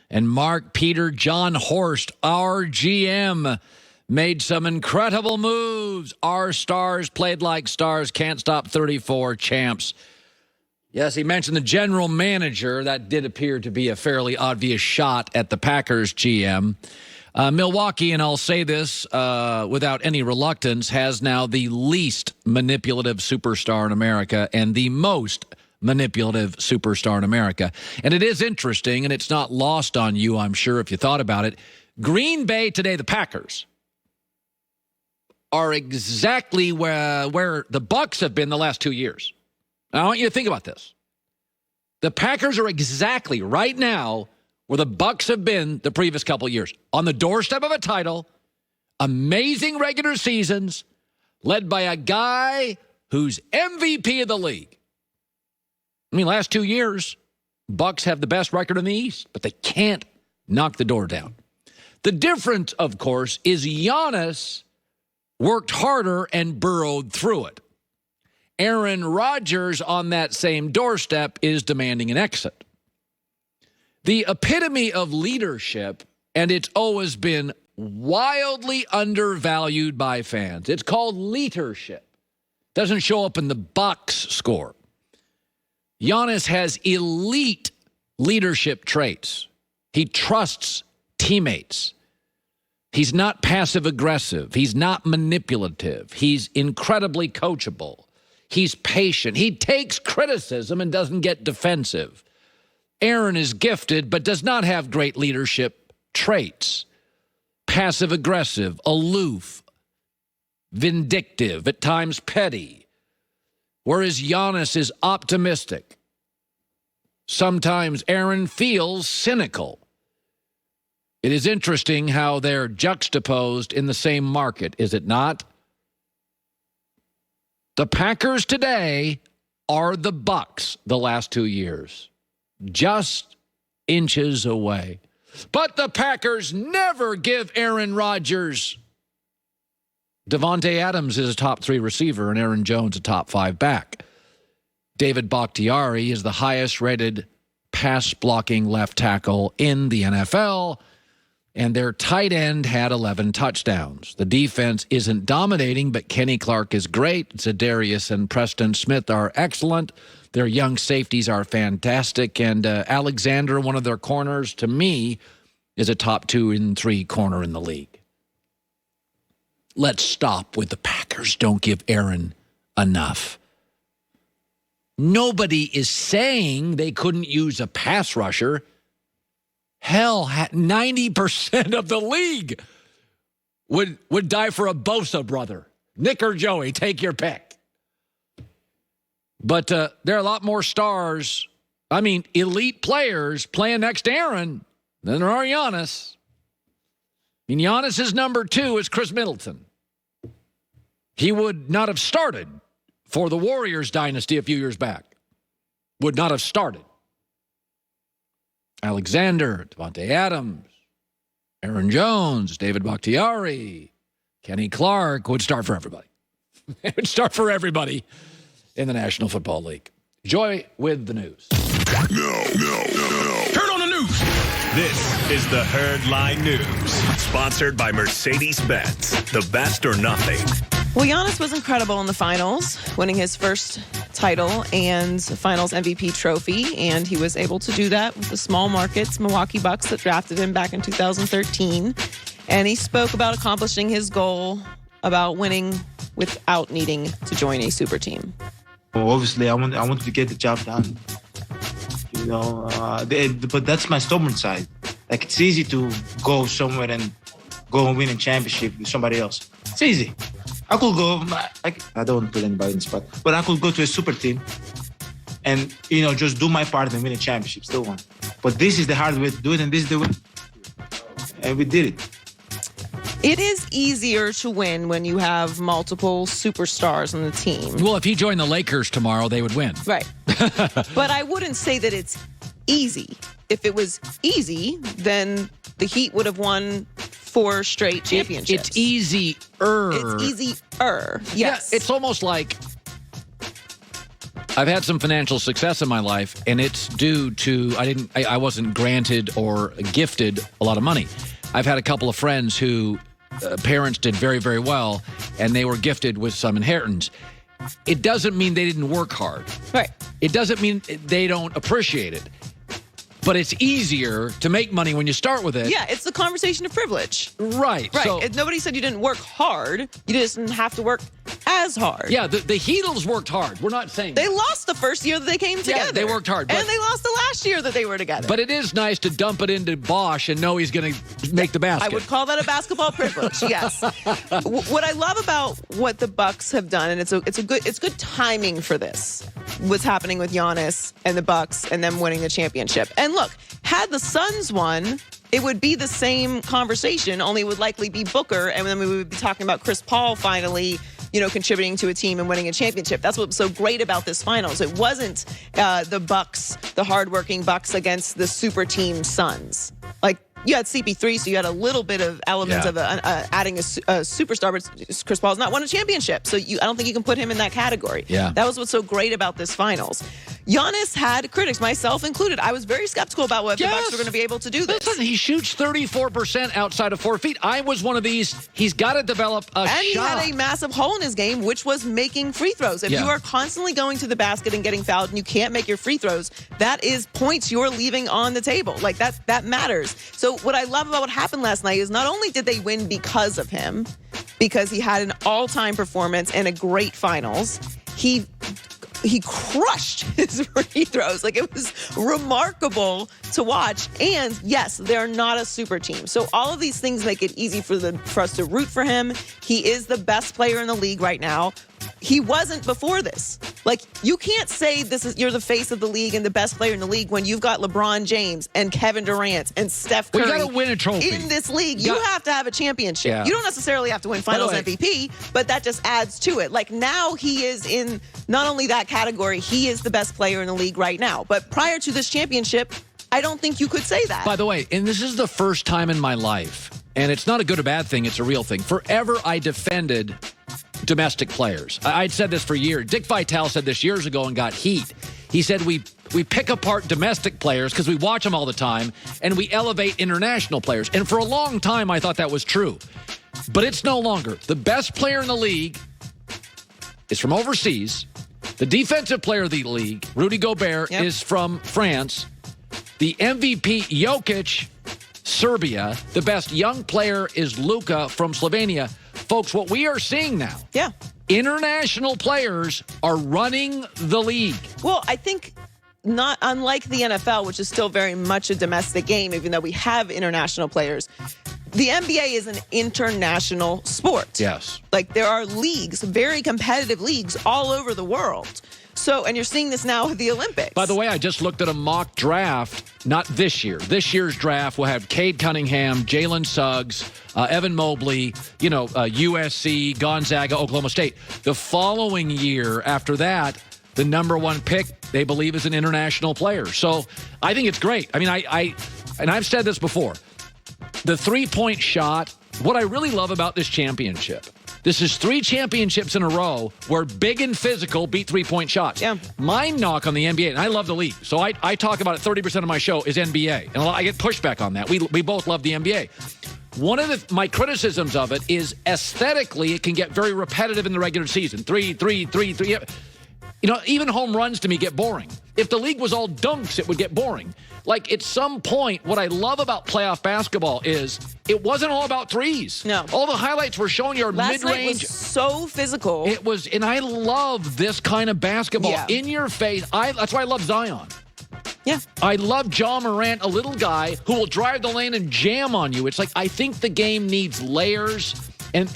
And Mark Peter John Horst, our GM, made some incredible moves. Our stars played like stars. Can't stop 34 champs. Yes, he mentioned the general manager. That did appear to be a fairly obvious shot at the Packers GM. Milwaukee, and I'll say this without any reluctance, has now the least manipulative superstar in America and the most manipulative superstar in America. And it is interesting, and it's not lost on you, I'm sure, if you thought about it. Green Bay today, the Packers, are exactly where the Bucs have been the last 2 years. Now, I want you to think about this. The Packers are exactly right now where the Bucs have been the previous couple of years. On the doorstep of a title, amazing regular seasons, led by a guy who's MVP of the league. I mean, last 2 years, Bucs have the best record in the East, but they can't knock the door down. The difference, of course, is Giannis worked harder and burrowed through it. Aaron Rodgers on that same doorstep is demanding an exit. The epitome of leadership, and it's always been wildly undervalued by fans. It's called leadership. Doesn't show up in the box score. Giannis has elite leadership traits. He trusts teammates. He's not passive-aggressive. He's not manipulative. He's incredibly coachable. He's patient. He takes criticism and doesn't get defensive. Aaron is gifted, but does not have great leadership traits. Passive-aggressive, aloof, vindictive, at times petty. Whereas Giannis is optimistic. Sometimes Aaron feels cynical. It is interesting how they're juxtaposed in the same market, is it not? The Packers today are the Bucs the last 2 years. Just inches away. But the Packers never give Aaron Rodgers. Devontae Adams is a top 3 receiver and Aaron Jones a top 5 back. David Bakhtiari is the highest rated pass blocking left tackle in the NFL. And their tight end had 11 touchdowns. The defense isn't dominating, but Kenny Clark is great. Za'Darius and Preston Smith are excellent. Their young safeties are fantastic. And Alexander, one of their corners, to me, is a top 2 and 3 corner in the league. Let's stop with the Packers don't give Aaron enough. Nobody is saying they couldn't use a pass rusher. Hell, 90% of the league would die for a Bosa brother. Nick or Joey, take your pick. But there are a lot more stars, elite players playing next to Aaron than there are Giannis. Giannis's number 2 is Chris Middleton. He would not have started for the Warriors dynasty a few years back. Would not have started. Alexander, Devontae Adams, Aaron Jones, David Bakhtiari, Kenny Clark would start for everybody. It would start for everybody in the National Football League. Joy with the news. No. Turn on the news. This is the Herdline News, sponsored by Mercedes-Benz. The best or nothing. Well, Giannis was incredible in the finals, winning his first title and finals MVP trophy, and he was able to do that with the small markets Milwaukee Bucks that drafted him back in 2013. And he spoke about accomplishing his goal, about winning without needing to join a super team. Well, obviously, I want to get the job done. But that's my stubborn side. Like, it's easy to go somewhere and go and win a championship with somebody else. It's easy. I could go, I don't want to put anybody in the spot, but I could go to a super team and, just do my part and win a championship, still won. But this is the hard way to do it, and this is the way. And we did it. It is easier to win when you have multiple superstars on the team. Well, if he joined the Lakers tomorrow, they would win. Right. But I wouldn't say that it's easy. If it was easy, then the Heat would have won 4 straight championships. It's easier. It's easier. Yes. Yeah, it's almost like I've had some financial success in my life, and it's due to I wasn't granted or gifted a lot of money. I've had a couple of friends who parents did very, very well, and they were gifted with some inheritance. It doesn't mean they didn't work hard. Right. It doesn't mean they don't appreciate it. But it's easier to make money when you start with it. Yeah, it's the conversation of privilege. Right. Right. So, Nobody said you didn't work hard. You just didn't have to work as hard. yeah, the Heatles worked hard. We're not saying They lost the first year that they came together. Yeah, they worked hard. And they lost the last year that they were together. But it is nice to dump it into Bosch and know he's going to make the basket. I would call that a basketball privilege. Yes. What I love about what the Bucks have done, and it's good timing for this. What's happening with Giannis and the Bucks and them winning the championship. And look, had the Suns won, it would be the same conversation, only it would likely be Booker, and then we would be talking about Chris Paul finally, contributing to a team and winning a championship. That's what's so great about this finals. It wasn't the Bucks, the hardworking Bucks against the super team Suns. Like, you had CP3, so you had a little bit of elements of adding a superstar, but Chris Paul's not won a championship, so I don't think you can put him in that category. Yeah. That was what's so great about this finals. Giannis had critics, myself included. I was very skeptical about what the Bucks were going to be able to do this. Listen, he shoots 34% outside of 4 feet. I was one of these. He's got to develop a shot. And he had a massive hole in his game, which was making free throws. If you are constantly going to the basket and getting fouled and you can't make your free throws, that is points you're leaving on the table. Like, that matters. So what I love about what happened last night is not only did they win because of him, because he had an all-time performance and a great finals, he crushed his free throws. Like, it was remarkable to watch. And yes, they're not a super team. So all of these things make it easy for us to root for him. He is the best player in the league right now. He wasn't before this. Like, you can't say you're the face of the league and the best player in the league when you've got LeBron James and Kevin Durant and Steph Curry. We got to win a trophy. In this league, you have to have a championship. Yeah. You don't necessarily have to win finals MVP, but that just adds to it. Like, now he is in not only that category, he is the best player in the league right now. But prior to this championship, I don't think you could say that. By the way, and this is the first time in my life, and it's not a good or bad thing, it's a real thing. Forever I defended domestic players. I'd said this for years. Dick Vitale said this years ago and got heat. He said we pick apart domestic players because we watch them all the time, and we elevate international players. And for a long time, I thought that was true. But it's no longer. The best player in the league is from overseas. The defensive player of the league, Rudy Gobert, is from France. The MVP, Jokic, Serbia. The best young player is Luka from Slovenia. Folks, what we are seeing now, international players are running the league. Well, I think not unlike the NFL, which is still very much a domestic game, even though we have international players, the NBA is an international sport. Yes. Like, there are leagues, very competitive leagues all over the world. So, and you're seeing this now with the Olympics. By the way, I just looked at a mock draft, not this year. This year's draft will have Cade Cunningham, Jalen Suggs, Evan Mobley, USC, Gonzaga, Oklahoma State. The following year after that, the number one pick, they believe, is an international player. So I think it's great. I mean, and I've said this before, the three-point shot, what I really love about this championship, this is 3 championships in a row where big and physical beat three-point shots. Yeah. My knock on the NBA, and I love the league, so I talk about it 30% of my show, is NBA. And I get pushback on that. We both love the NBA. One of my criticisms of it is aesthetically it can get very repetitive in the regular season. 3, 3, 3, 3. Even home runs to me get boring. If the league was all dunks, it would get boring. Like, at some point, what I love about playoff basketball is it wasn't all about threes. No. All the highlights were showing your Last mid-range. night was so physical. It was, and I love this kind of basketball. Yeah. In your face. That's why I love Zion. Yeah. I love John Morant, a little guy who will drive the lane and jam on you. It's like, I think the game needs layers, and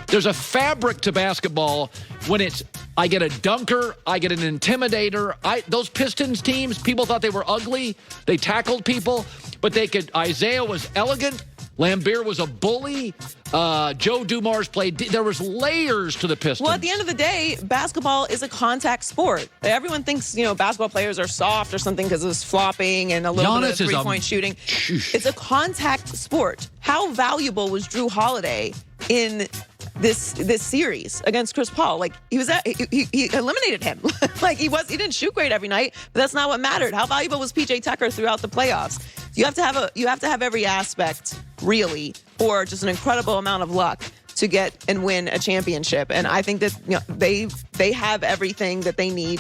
there's a fabric to basketball when it's, I get a dunker, I get an intimidator. Those Pistons teams, people thought they were ugly. They tackled people, but Isaiah was elegant. Lambeer was a bully. Joe Dumars played. There was layers to the Pistons. Well, at the end of the day, basketball is a contact sport. Everyone thinks, basketball players are soft or something because of flopping and a little bit of three-point shooting. It's a contact sport. How valuable was Drew Holiday in this series against Chris Paul. Like he eliminated him. Like he didn't shoot great every night, but that's not what mattered. How valuable was PJ Tucker throughout the playoffs? You have to have every aspect really, or just an incredible amount of luck to get and win a championship. And I think that they have everything that they need.